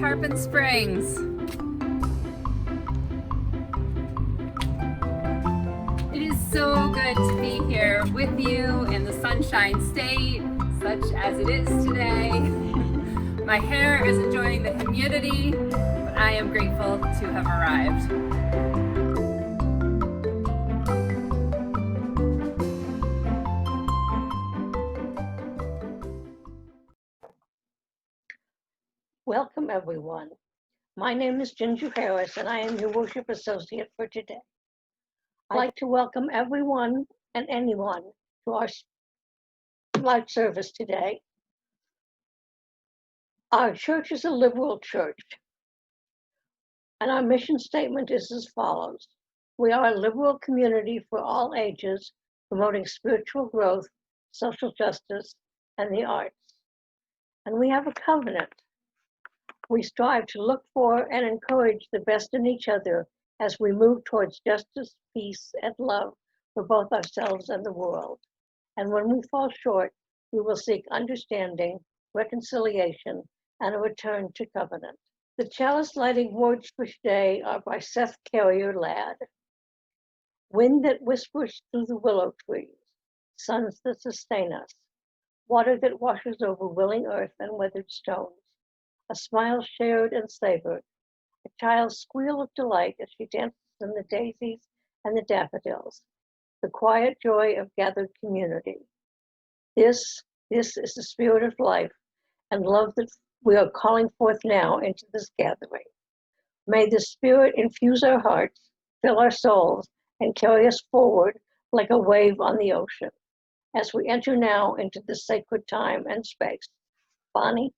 Tarpon Springs. It is so good to be here with you in the Sunshine State, such as it is today. My hair is enjoying the humidity, but I am grateful to have arrived. Welcome, everyone. My name is Ginger Harris, and I am your worship associate for today. I'd like to welcome everyone and anyone to our live service today. Our church is a liberal church, and our mission statement is as follows. We are a liberal community for all ages, promoting spiritual growth, social justice, and the arts. And we have a covenant. We strive to look for and encourage the best in each other as we move towards justice, peace, and love for both ourselves and the world. And when we fall short, we will seek understanding, reconciliation, and a return to covenant. The chalice lighting words for today are by Seth Carrier Ladd. Wind that whispers through the willow trees, suns that sustain us, water that washes over willing earth and weathered stones, a smile shared and savored, a child's squeal of delight as she dances in the daisies and the daffodils, the quiet joy of gathered community. This is the spirit of life and love that we are calling forth now into this gathering. May the spirit infuse our hearts, fill our souls, and carry us forward like a wave on the ocean as we enter now into this sacred time and space. Bonnie?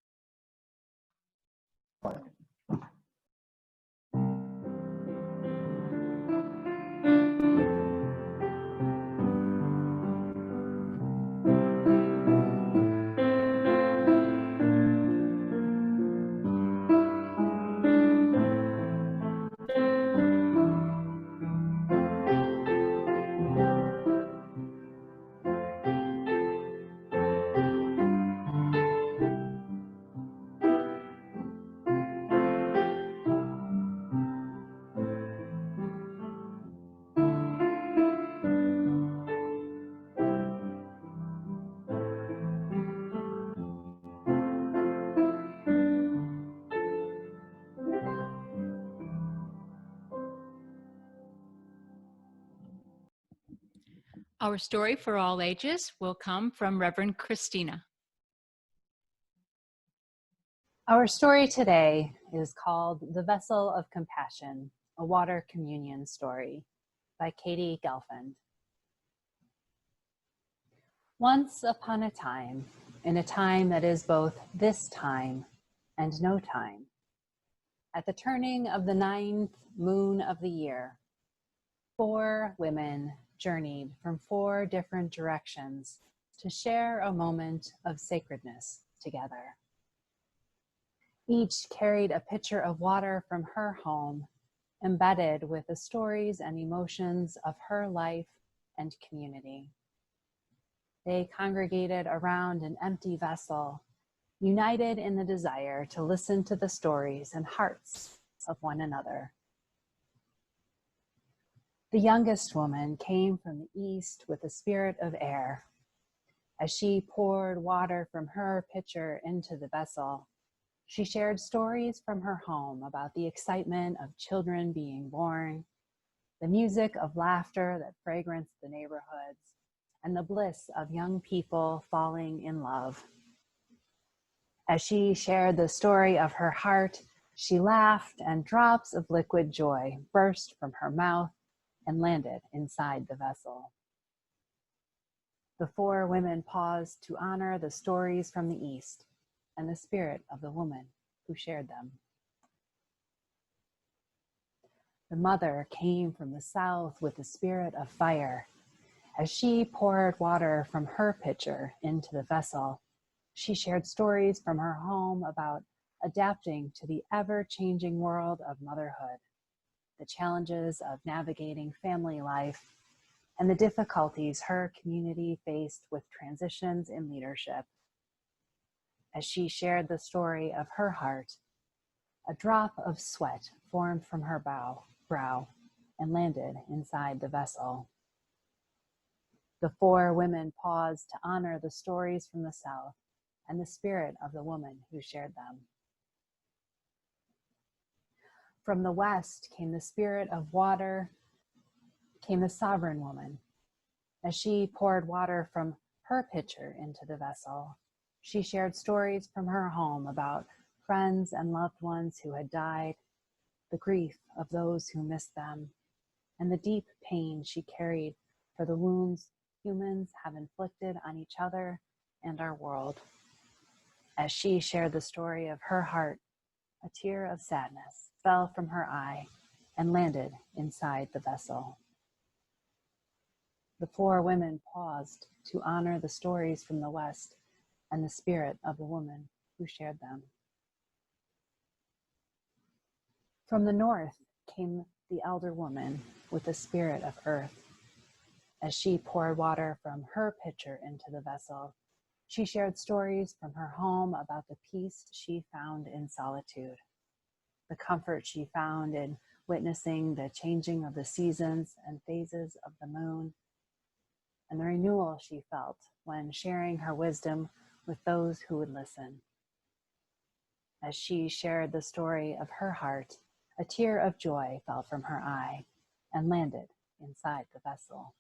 Our story for all ages will come from Reverend Kristina. Our story today is called The Vessel of Compassion, a Water Communion Story by Katie Gelfand. Once upon a time, in a time that is both this time and no time, at the turning of the 9th moon of the year, 4 women journeyed from 4 different directions to share a moment of sacredness together. Each carried a pitcher of water from her home, embedded with the stories and emotions of her life and community. They congregated around an empty vessel, united in the desire to listen to the stories and hearts of one another. The youngest woman came from the east with the spirit of air. As she poured water from her pitcher into the vessel, she shared stories from her home about the excitement of children being born, the music of laughter that fragranced the neighborhoods, and the bliss of young people falling in love. As she shared the story of her heart, she laughed, and drops of liquid joy burst from her mouth and landed inside the vessel. The 4 women paused to honor the stories from the East and the spirit of the woman who shared them. The mother came from the south with the spirit of fire. As she poured water from her pitcher into the vessel, she shared stories from her home about adapting to the ever-changing world of motherhood, the challenges of navigating family life, and the difficulties her community faced with transitions in leadership. As she shared the story of her heart, A drop of sweat formed from her brow and landed inside the vessel. The four women paused to honor the stories from the South and the spirit of the woman who shared them. From the West came the spirit of water, came the sovereign woman. As she poured water from her pitcher into the vessel, she shared stories from her home about friends and loved ones who had died, the grief of those who missed them, and the deep pain she carried for the wounds humans have inflicted on each other and our world. As she shared the story of her heart, a tear of sadness fell from her eye and landed inside the vessel. The four women paused to honor the stories from the West and the spirit of the woman who shared them. From the North came the elder woman with the spirit of earth. As she poured water from her pitcher into the vessel, she shared stories from her home about the peace she found in solitude, the comfort she found in witnessing the changing of the seasons and phases of the moon, and the renewal she felt when sharing her wisdom with those who would listen. As she shared the story of her heart, a tear of joy fell from her eye and landed inside the vessel.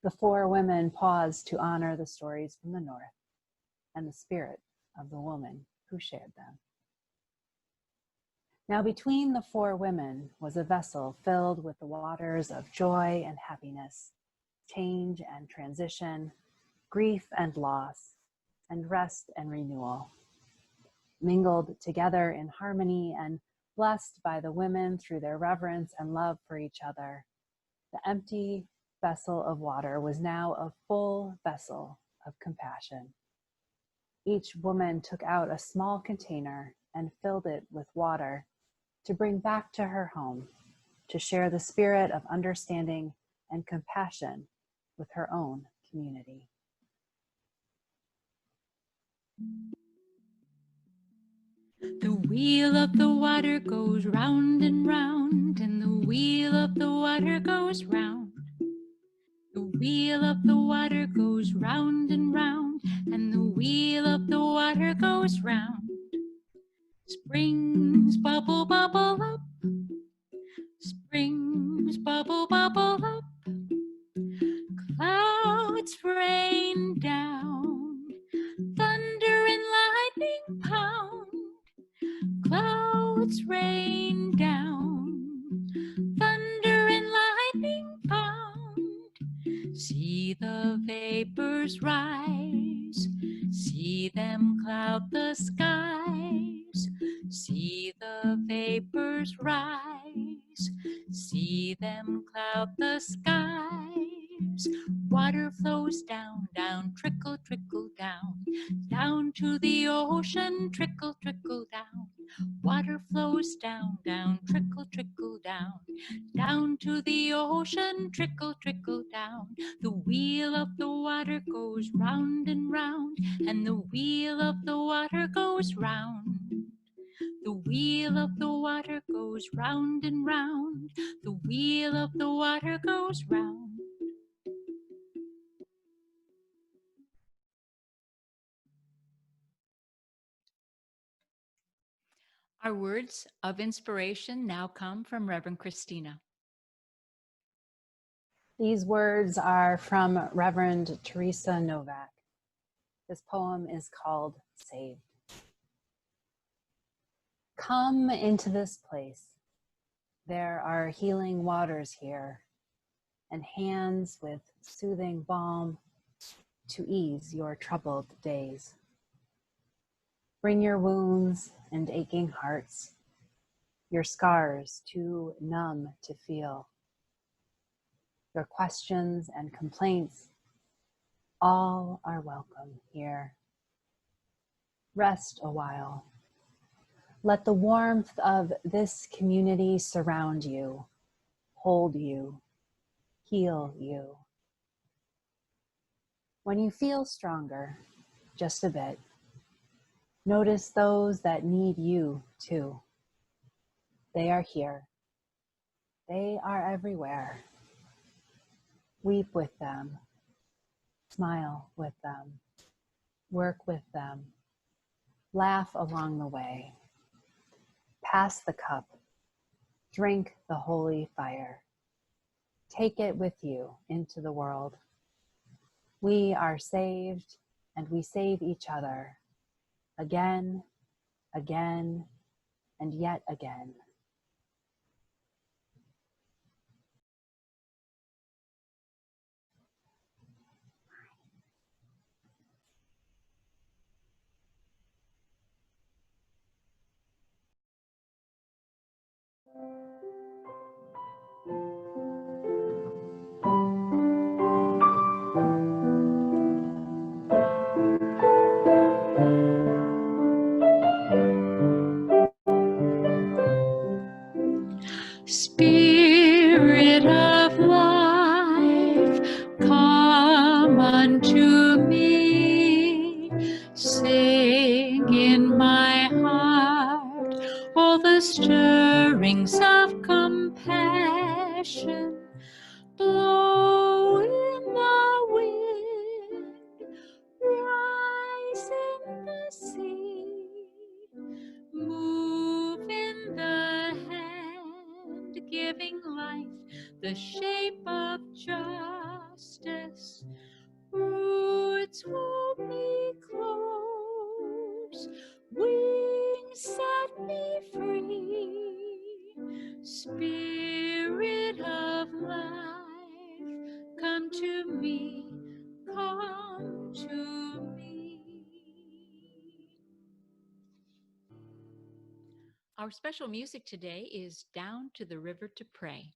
The four women paused to honor the stories from the North and the spirit of the woman who shared them. Now between the four women was a vessel filled with the waters of joy and happiness, change and transition, grief and loss, and rest and renewal. Mingled together in harmony and blessed by the women through their reverence and love for each other, the empty vessel of water was now a full vessel of compassion. Each woman took out a small container and filled it with water to bring back to her home, to share the spirit of understanding and compassion with her own community. The wheel of the water goes round and round, and the wheel of the water goes round. The wheel of the water goes round and round, and the wheel of the water goes round. Springs bubble, bubble up. Springs bubble, bubble up. Clouds rain down. Thunder and lightning pound. Clouds rain down. Thunder and lightning pound. See the vapors rise. See them cloud the skies. See the vapors rise. See them cloud the skies. Water flows down, down, trickle, trickle down. Down to the ocean, trickle, trickle down. Water flows down, down, trickle, trickle down. Down to the ocean, trickle, trickle down. The wheel of the water goes round and round, and the wheel of the water goes round. The wheel of the water goes round and round. The wheel of the water goes round. Our words of inspiration now come from Reverend Kristina. These words are from Reverend Teresa Novak. This poem is called Saved. Come into this place. There are healing waters here, and hands with soothing balm to ease your troubled days. Bring your wounds and aching hearts, your scars too numb to feel, your questions and complaints, all are welcome here. Rest a while. Let the warmth of this community surround you, hold you, heal you. When you feel stronger, just a bit, Notice those that need you too. They are here. They are everywhere. Weep with them. Smile with them. Work with them. Laugh along the way. Pass the cup. Drink the holy fire. Take it with you into the world. We are saved, and we save each other again, again, and yet again. Spirit of life, come unto me. Sing in my heart all the stirrings of compassion. Blow in the wind, rise in the sea, move in the hand, giving life the shape of justice. Roots hold me close, wings set me free. Spirit of life, come to me, come to me. Our special music today is Down to the River to Pray.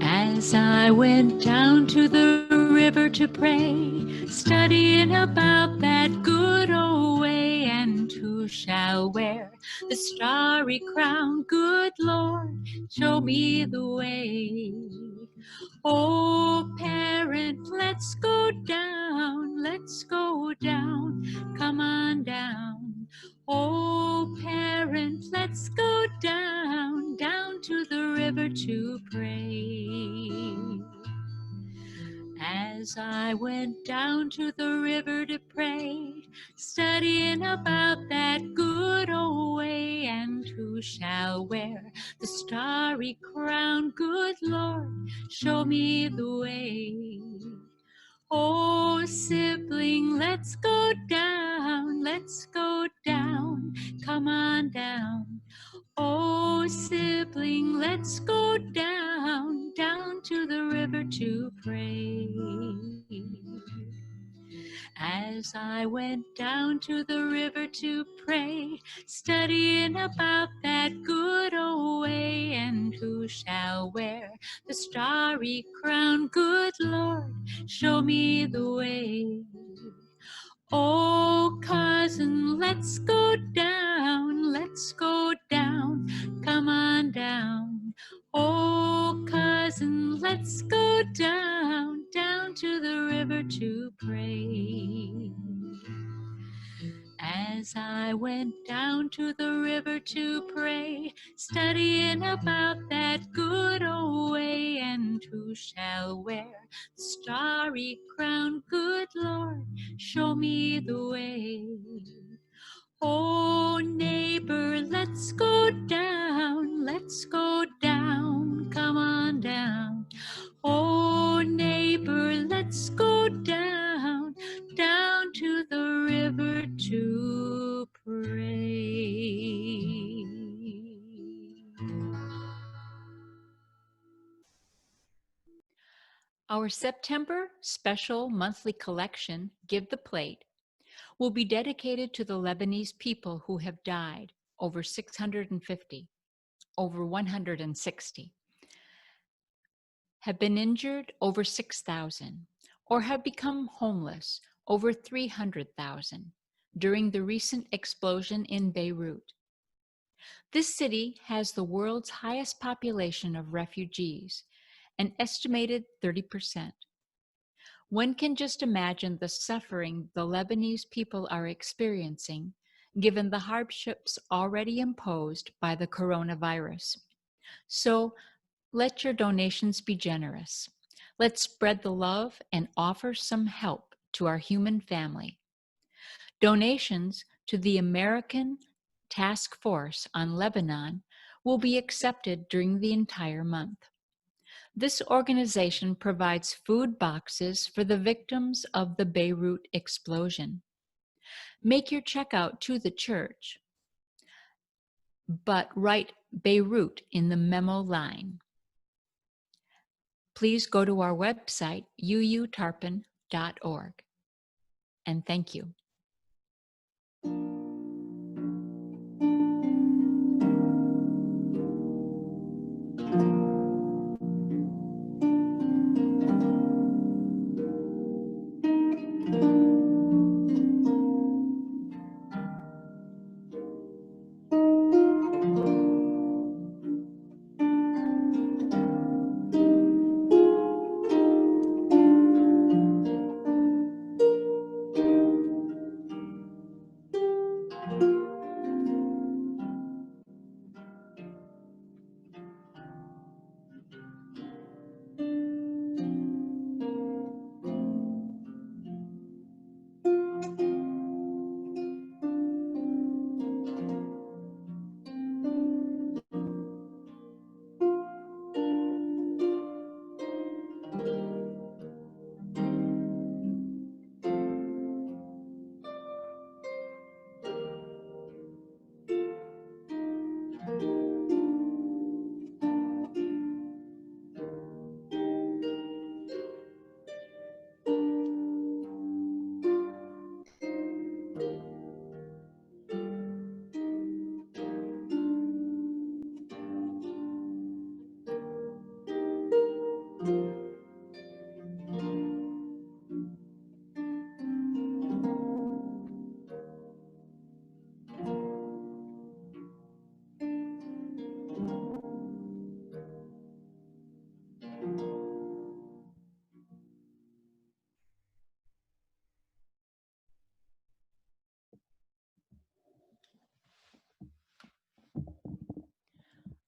As I went down to the river to pray, studying about that good old way, and who shall wear the starry crown? Good Lord, show me the way. Oh, parent, let's go down, come on down. Oh, parent, let's go down, down to the river to pray. As I went down to the river to pray, studying about that good old way, and who shall wear the starry crown? Good Lord, show me the way. Oh, sibling, let's go down, come on down. Oh, sibling, let's go down, down to the river to pray. As I went down to the river to pray, studying about that good old way, and who shall wear the starry crown? Good Lord, show me the way. Oh, cousin, let's go down, come on down. Oh, cousin, let's go down, down to the river to pray. As I went down to the river to pray, studying about that good old way, and who shall wear the starry crown? Good Lord, show me the way. Oh, neighbor, let's go down, come on down. Oh, neighbor, let's go down, down to the river to pray. Our September special monthly collection, Give the Plate, will be dedicated to the Lebanese people who have died, over 650, over 160, have been injured, over 6,000, or have become homeless, over 300,000, during the recent explosion in Beirut. This city has the world's highest population of refugees, an estimated 30%. One can just imagine the suffering the Lebanese people are experiencing, given the hardships already imposed by the coronavirus. So let your donations be generous. Let's spread the love and offer some help to our human family. Donations to the American Task Force on Lebanon will be accepted during the entire month. This organization provides food boxes for the victims of the Beirut explosion. Make your check out to the church, but write Beirut in the memo line. Please go to our website, uutarpon.org. And thank you.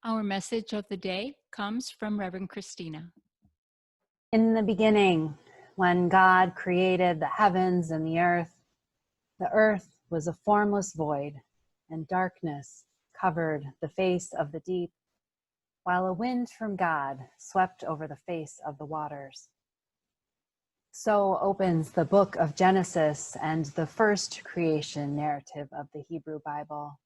Our message of the day comes from Reverend Kristina. In the beginning, when God created the heavens and the earth was a formless void, and darkness covered the face of the deep, while a wind from God swept over the face of the waters. So opens the book of Genesis and the first creation narrative of the Hebrew Bible.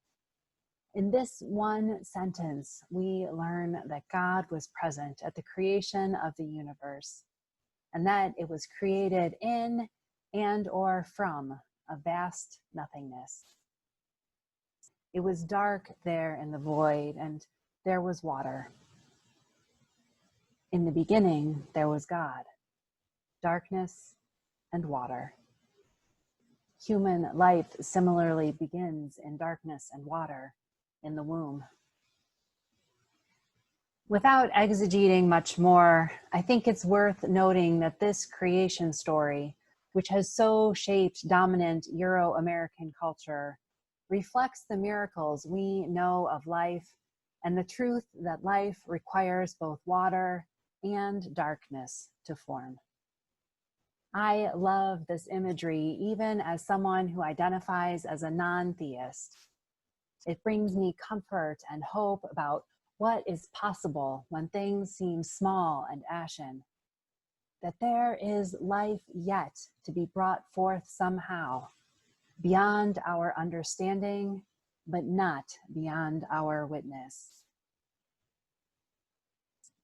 In this one sentence, we learn that God was present at the creation of the universe, and that it was created in and or from a vast nothingness. It was dark there in the void, and there was water. In the beginning, there was God, darkness and water. Human life similarly begins in darkness and water in the womb. Without exegeting much more, I think it's worth noting that this creation story, which has so shaped dominant Euro-American culture, reflects the miracles we know of life and the truth that life requires both water and darkness to form. I love this imagery even as someone who identifies as a non-theist. It brings me comfort and hope about what is possible when things seem small and ashen, that there is life yet to be brought forth somehow, beyond our understanding, but not beyond our witness.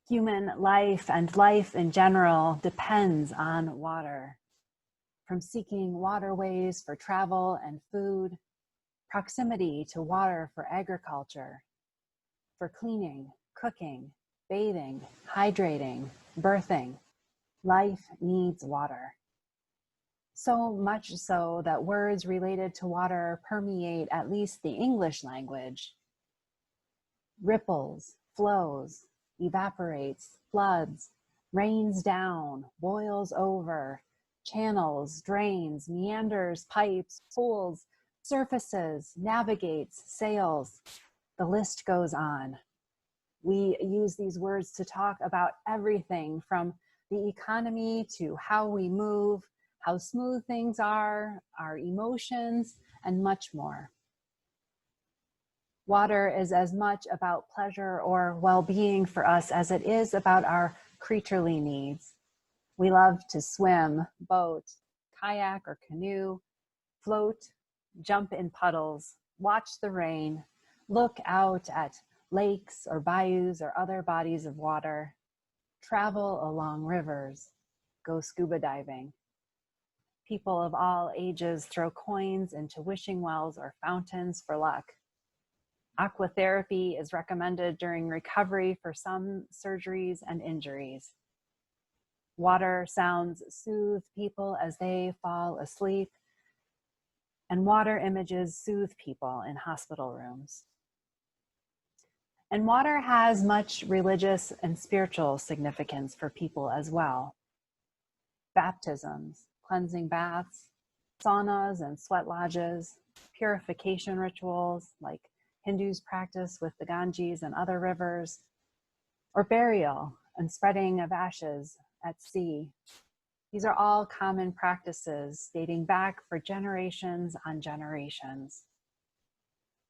Human life and life in general depends on water, from seeking waterways for travel and food, proximity to water for agriculture, for cleaning, cooking, bathing, hydrating, birthing. Life needs water. So much so that words related to water permeate at least the English language. Ripples, flows, evaporates, floods, rains down, boils over, channels, drains, meanders, pipes, pools, surfaces, navigates, sails. The list goes on. We use these words to talk about everything from the economy to how we move, how smooth things are, our emotions, and much more. Water is as much about pleasure or well-being for us as it is about our creaturely needs. We love to swim, boat, kayak or canoe, float, jump in puddles, watch the rain, look out at lakes or bayous or other bodies of water, travel along rivers, go scuba diving. People of all ages throw coins into wishing wells or fountains for luck. Aquatherapy is recommended during recovery for some surgeries and injuries. Water sounds soothe people as they fall asleep, and water images soothe people in hospital rooms. And water has much religious and spiritual significance for people as well. Baptisms, cleansing baths, saunas and sweat lodges, purification rituals like Hindus practice with the Ganges and other rivers, or burial and spreading of ashes at sea. These are all common practices dating back for generations on generations.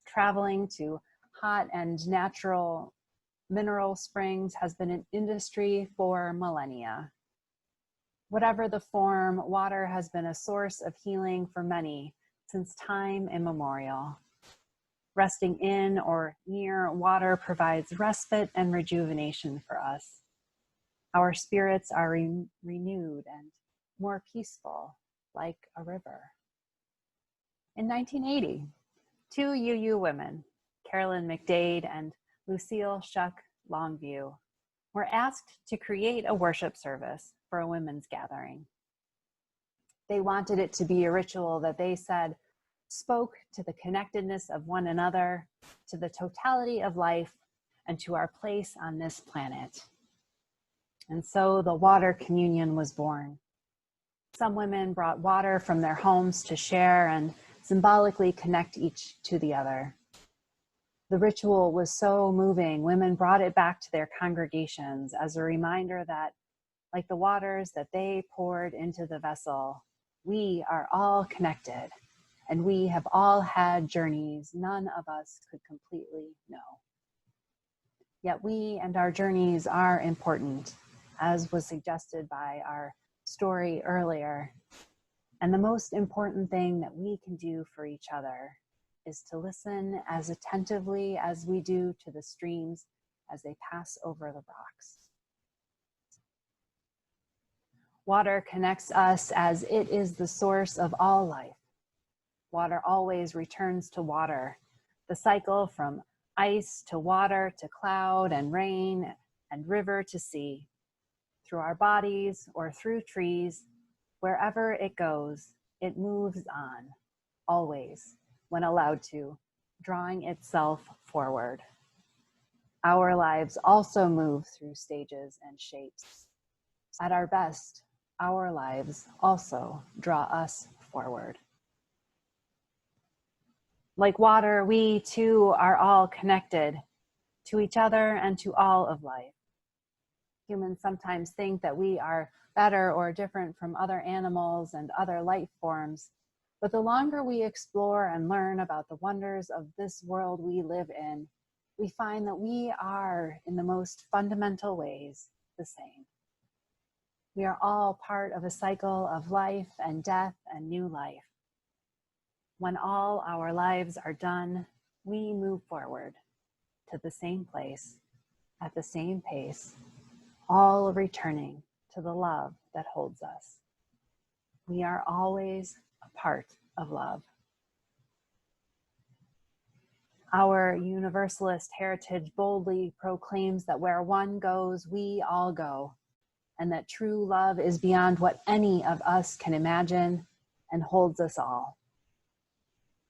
Traveling to hot and natural mineral springs has been an industry for millennia. Whatever the form, water has been a source of healing for many since time immemorial. Resting in or near water provides respite and rejuvenation for us. Our spirits are renewed and more peaceful, like a river. In 1980, two UU women, Carolyn McDade and Lucille Shuck Longview, were asked to create a worship service for a women's gathering. They wanted it to be a ritual that they said spoke to the connectedness of one another, to the totality of life, and to our place on this planet. And so the water communion was born. Some women brought water from their homes to share and symbolically connect each to the other. The ritual was so moving, women brought it back to their congregations as a reminder that, like the waters that they poured into the vessel, we are all connected, and we have all had journeys none of us could completely know. Yet we and our journeys are important, as was suggested by our story earlier. And the most important thing that we can do for each other is to listen as attentively as we do to the streams as they pass over the rocks. Water connects us as it is the source of all life. Water always returns to water. The cycle from ice to water to cloud and rain and river to sea. Through our bodies or through trees, wherever it goes, it moves on, always, when allowed to, drawing itself forward. Our lives also move through stages and shapes. At our best, our lives also draw us forward. Like water, we too are all connected to each other and to all of life. Humans sometimes think that we are better or different from other animals and other life forms, but the longer we explore and learn about the wonders of this world we live in, we find that we are, in the most fundamental ways, the same. We are all part of a cycle of life and death and new life. When all our lives are done, we move forward to the same place, at the same pace, all returning to the love that holds us. We are always a part of love. Our universalist heritage boldly proclaims that where one goes, we all go, and that true love is beyond what any of us can imagine and holds us all.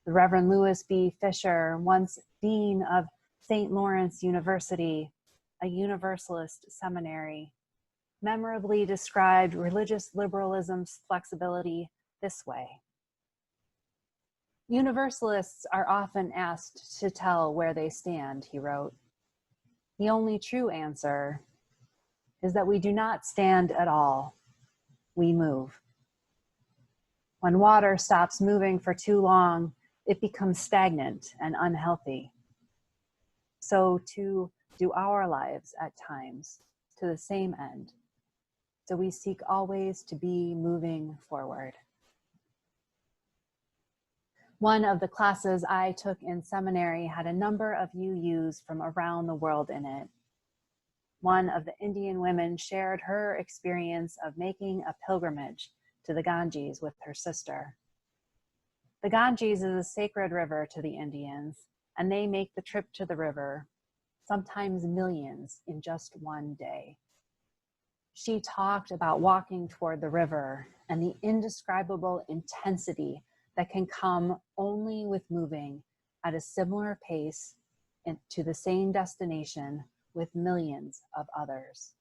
The Reverend Louis B. Fisher, once Dean of St. Lawrence University, a Universalist seminary, memorably described religious liberalism's flexibility this way. Universalists are often asked to tell where they stand, he wrote. The only true answer is that we do not stand at all. We move. When water stops moving for too long, it becomes stagnant and unhealthy. So too do our lives at times, to the same end. So we seek always to be moving forward. One of the classes I took in seminary had a number of UUs from around the world in it. One of the Indian women shared her experience of making a pilgrimage to the Ganges with her sister. The Ganges is a sacred river to the Indians, and they make the trip to the river, sometimes millions, in just one day. She talked about walking toward the river and the indescribable intensity that can come only with moving at a similar pace to the same destination with millions of others.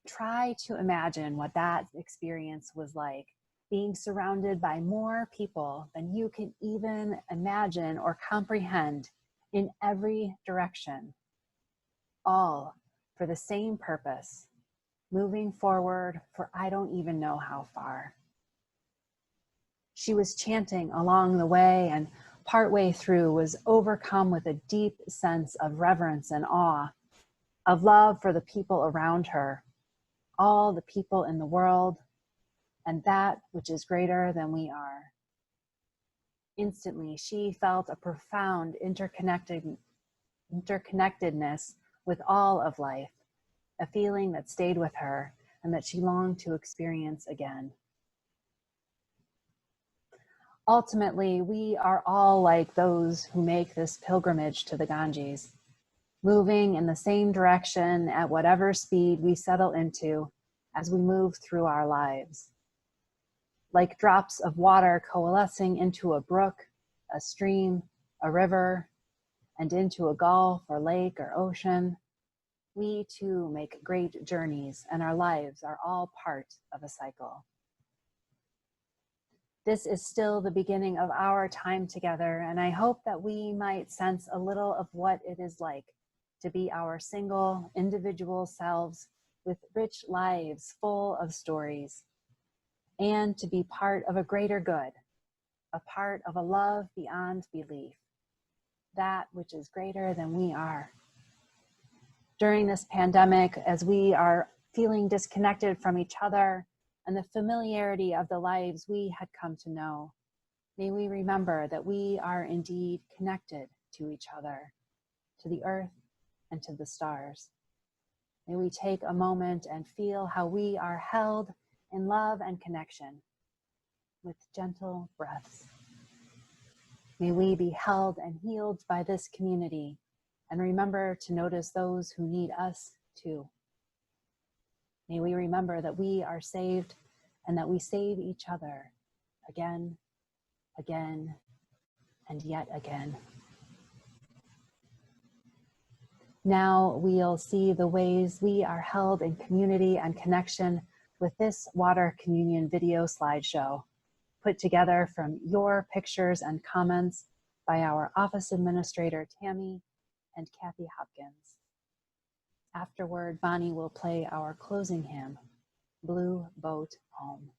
Try to imagine what that experience was like, being surrounded by more people than you can even imagine or comprehend in every direction, all for the same purpose, moving forward for I don't even know how far. She was chanting along the way and partway through was overcome with a deep sense of reverence and awe, of love for the people around her, all the people in the world, and that which is greater than we are. Instantly, she felt a profound interconnectedness with all of life, a feeling that stayed with her and that she longed to experience again. Ultimately, we are all like those who make this pilgrimage to the Ganges, moving in the same direction at whatever speed we settle into as we move through our lives. Like drops of water coalescing into a brook, a stream, a river, and into a gulf or lake or ocean, we too make great journeys, and our lives are all part of a cycle. This is still the beginning of our time together, and I hope that we might sense a little of what it is like to be our single, individual selves with rich lives full of stories, and to be part of a greater good, a part of a love beyond belief, that which is greater than we are. During this pandemic, as we are feeling disconnected from each other and the familiarity of the lives we had come to know, may we remember that we are indeed connected to each other, to the earth and to the stars. May we take a moment and feel how we are held in love and connection with gentle breaths. May we be held and healed by this community and remember to notice those who need us too. May we remember that we are saved and that we save each other again, again, and yet again. Now we'll see the ways we are held in community and connection with this water communion video slideshow, put together from your pictures and comments by our office administrator, Tammy, and Kathy Hopkins. Afterward, Bonnie will play our closing hymn, Blue Boat Home.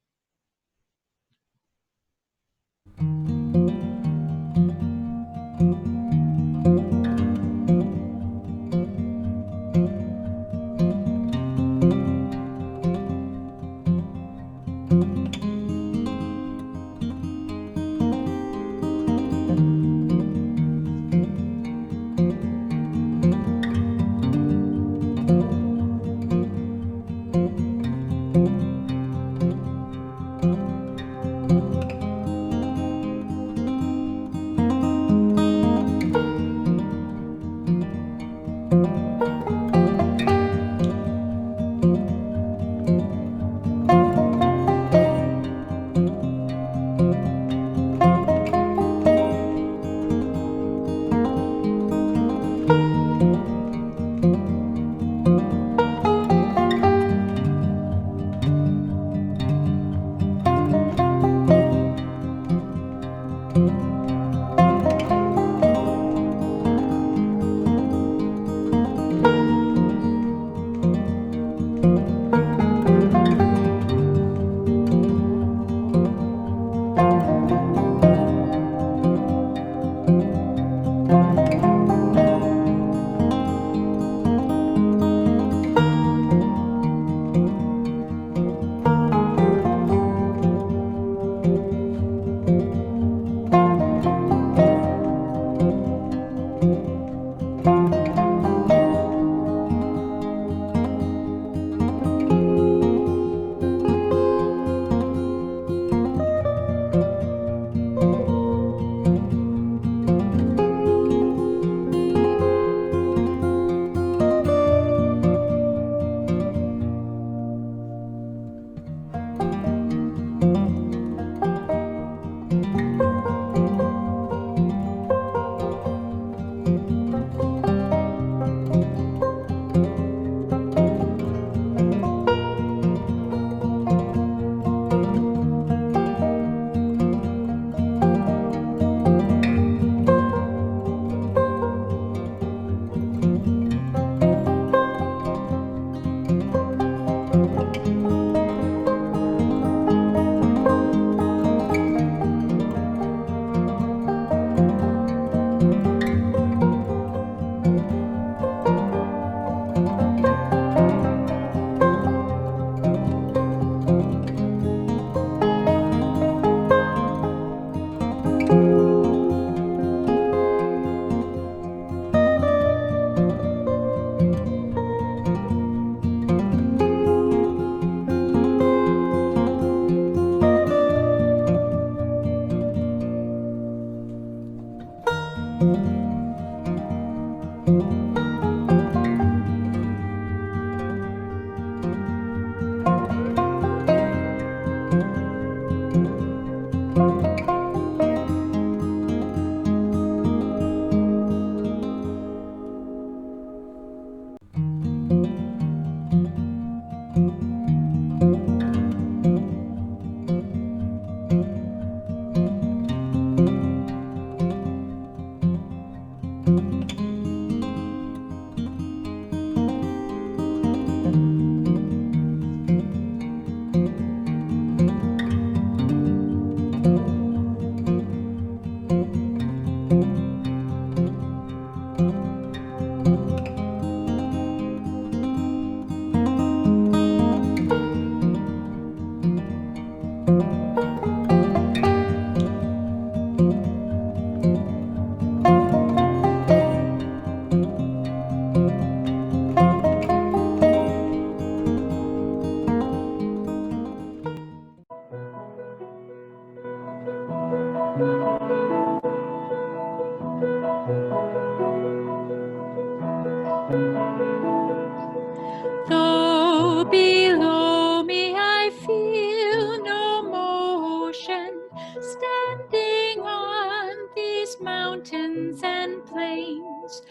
Though below me I feel no motion, standing on these mountains and plains,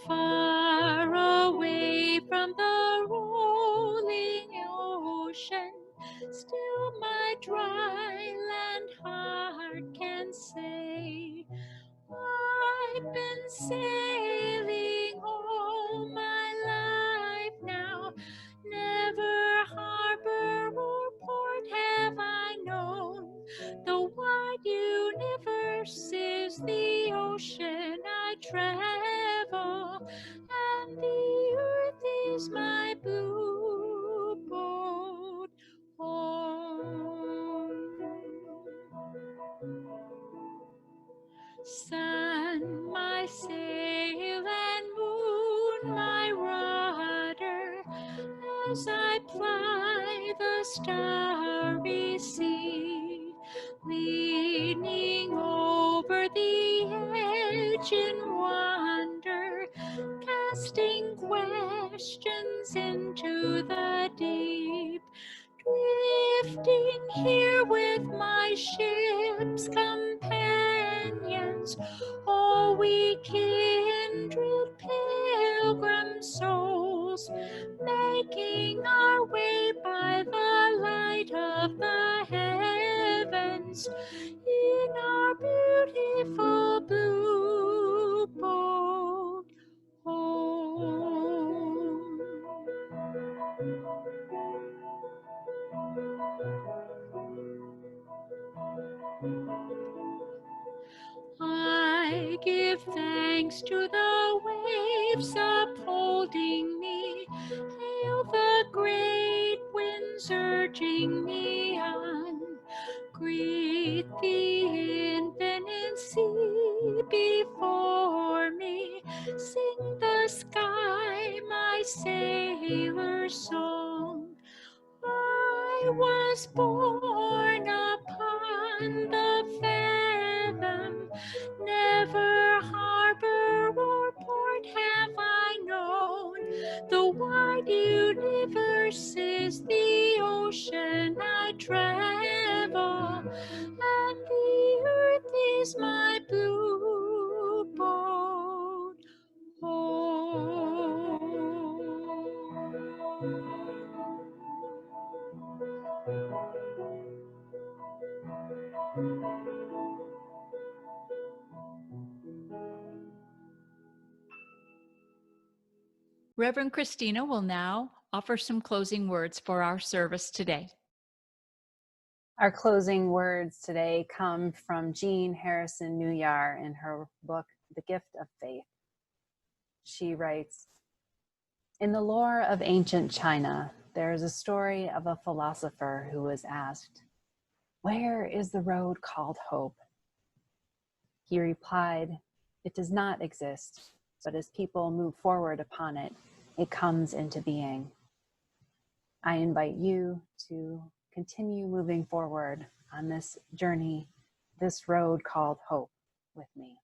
far away from the rolling ocean, still my dry land heart can say, I've been sailing all my life now. Never harbor or port have I known. The wide universe is the ocean I travel, and the earth is my blue boat home. Sun, my sail, and moon, my rudder, as I ply the starry sea, leaning over the edge in wonder, casting questions into the deep, drifting here with my ship's companions, all we kindred pilgrim souls, making our way by the light of the heavens in our beautiful blue boat home. I give thanks to the waves upholding me, hail the great winds urging me on, greet the infinite sea before me, sing the sky my sailor's song. I was born upon the fathom, never harbor or port have I known. The wide universe is the ocean I travel, and the earth is my blue boat home. Reverend Kristina will now offer some closing words for our service today. Our closing words today come from Jean Harrison Newyar in her book, The Gift of Faith. She writes, in the lore of ancient China, there is a story of a philosopher who was asked, where is the road called hope? He replied, it does not exist, but as people move forward upon it, it comes into being. I invite you to continue moving forward on this journey, this road called hope with me.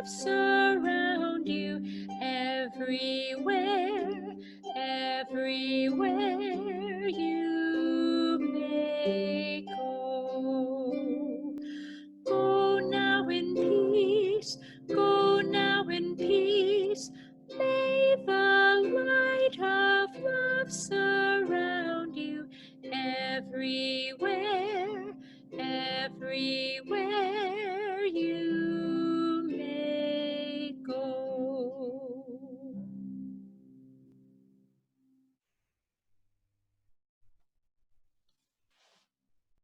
surround you everywhere, everywhere you may go. Go now in peace, go now in peace. May the light of love surround you everywhere, everywhere